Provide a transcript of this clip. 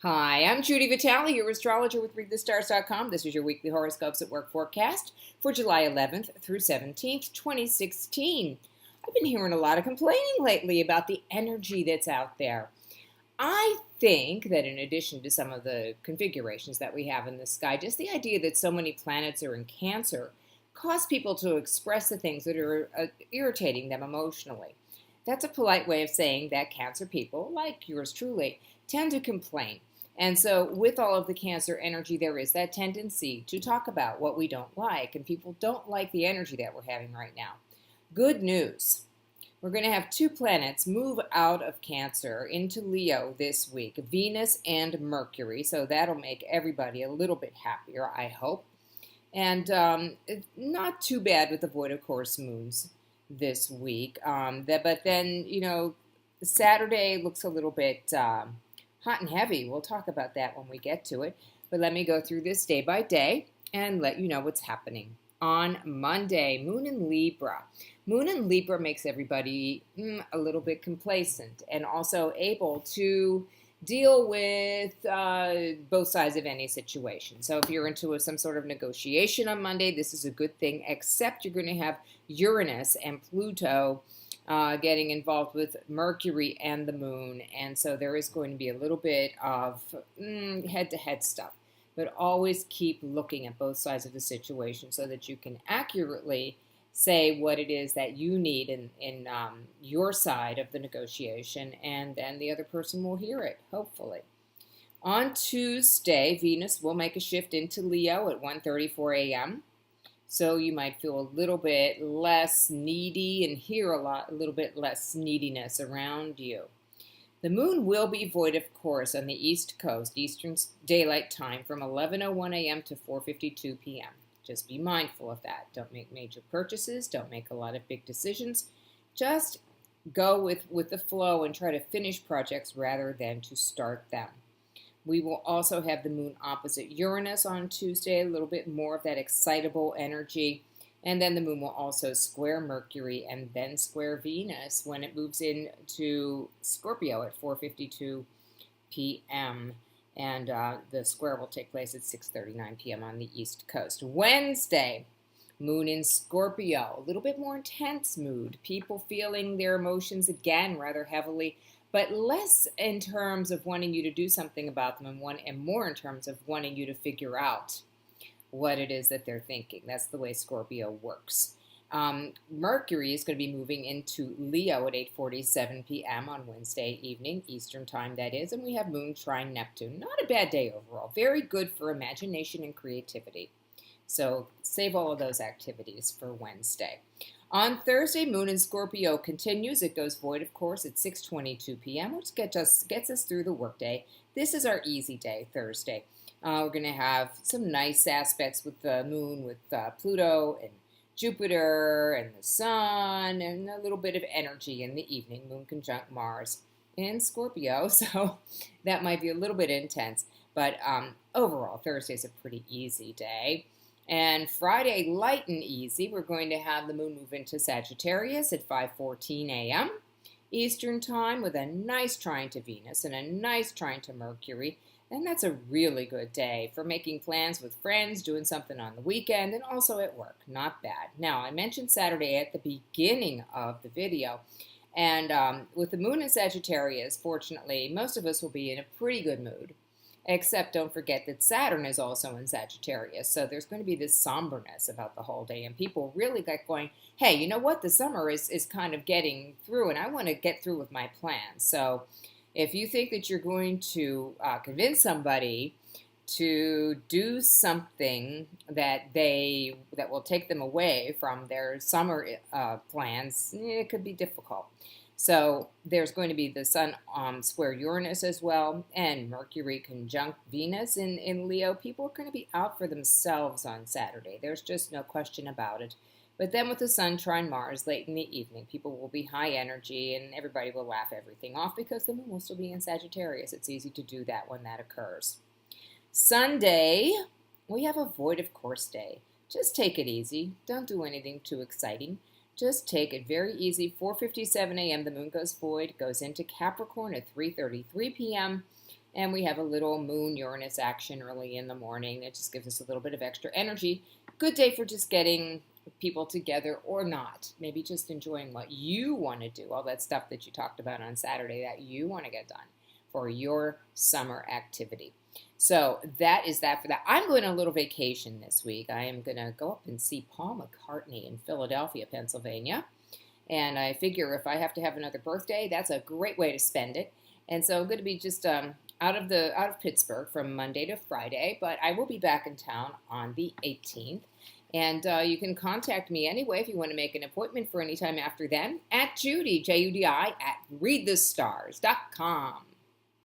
Hi, I'm Judy Vitale, your astrologer with ReadTheStars.com. This is your weekly horoscopes at work forecast for July 11th through 17th, 2016. I've been hearing a lot of complaining lately about the energy that's out there. I think that in addition to some of the configurations that we have in the sky, just the idea that so many planets are in Cancer cause people to express the things that are irritating them emotionally. That's a polite way of saying that Cancer people, like yours truly, tend to complain. And so, with all of the Cancer energy, there is that tendency to talk about what we don't like, and people don't like the energy that we're having right now. Good news. We're going to have two planets move out of Cancer into Leo this week, Venus and Mercury. So that'll make everybody a little bit happier, I hope. And not too bad with the void of course moons this week. But then, Saturday looks a little bit hot and heavy. We'll talk about that when we get to it. But let me go through this day by day and let you know what's happening. On Monday, Moon in Libra. Moon in Libra makes everybody a little bit complacent and also able to deal with both sides of any situation. So if you're into some sort of negotiation on Monday, this is a good thing, except you're going to have Uranus and Pluto getting involved with Mercury and the Moon. And so there is going to be a little bit of head-to-head stuff. But always keep looking at both sides of the situation so that you can accurately say what it is that you need in your side of the negotiation, and then the other person will hear it, hopefully. On Tuesday, Venus will make a shift into Leo at 1:34 a.m., so you might feel a little bit less needy and hear a little bit less neediness around you. The moon will be void of course on the East Coast, Eastern Daylight Time, from 11:01 a.m. to 4:52 p.m. Just be mindful of that. Don't make major purchases. Don't make a lot of big decisions. Just go with the flow and try to finish projects rather than to start them. We will also have the moon opposite Uranus on Tuesday, a little bit more of that excitable energy. And then the moon will also square Mercury and then square Venus when it moves into Scorpio at 4:52 p.m. And the square will take place at 6:39 p.m. on the East Coast. Wednesday, moon in Scorpio, a little bit more intense mood. People feeling their emotions again rather heavily, but less in terms of wanting you to do something about them and more in terms of wanting you to figure out what it is that they're thinking. That's the way Scorpio works. Mercury is going to be moving into Leo at 8:47 p.m. on Wednesday evening, Eastern Time that is, and we have Moon trine Neptune. Not a bad day overall. Very good for imagination and creativity. So save all of those activities for Wednesday. On Thursday, Moon in Scorpio continues. It goes void, of course, at 6:22 p.m., which gets us through the workday. This is our easy day, Thursday. We're going to have some nice aspects with the moon, with Pluto and Jupiter and the sun, and a little bit of energy in the evening. Moon conjunct Mars in Scorpio, so that might be a little bit intense. But overall, Thursday's a pretty easy day. And Friday, light and easy. We're going to have the moon move into Sagittarius at 5:14 a.m. Eastern Time with a nice trine to Venus and a nice trine to Mercury. And that's a really good day for making plans with friends, doing something on the weekend, and also at work. Not bad. Now, I mentioned Saturday at the beginning of the video. And with the moon in Sagittarius, fortunately, most of us will be in a pretty good mood. Except don't forget that Saturn is also in Sagittarius. So there's going to be this somberness about the whole day. And people really get going, hey, you know what? The summer is kind of getting through, and I want to get through with my plans. So if you think that you're going to convince somebody to do something that will take them away from their summer plans, it could be difficult. So there's going to be the Sun square Uranus as well, and Mercury conjunct Venus in Leo. People are going to be out for themselves on Saturday. There's just no question about it. But then with the Sun trine Mars late in the evening, people will be high energy and everybody will laugh everything off because the moon will still be in Sagittarius. It's easy to do that when that occurs. Sunday, we have a void of course day. Just take it easy. Don't do anything too exciting. Just take it very easy. 4:57 a.m. the moon goes void, goes into Capricorn at 3:33 p.m. And we have a little moon Uranus action early in the morning. It just gives us a little bit of extra energy. Good day for just getting people together or not. Maybe just enjoying what you want to do. All that stuff that you talked about on Saturday that you want to get done for your summer activity. So that is that for that. I'm going on a little vacation this week. I am going to go up and see Paul McCartney in Philadelphia, Pennsylvania. And I figure if I have to have another birthday, that's a great way to spend it. And so I'm going to be just out of Pittsburgh from Monday to Friday, but I will be back in town on the 18th. And you can contact me anyway if you want to make an appointment for any time after then at Judy, Judi, at readthestars.com.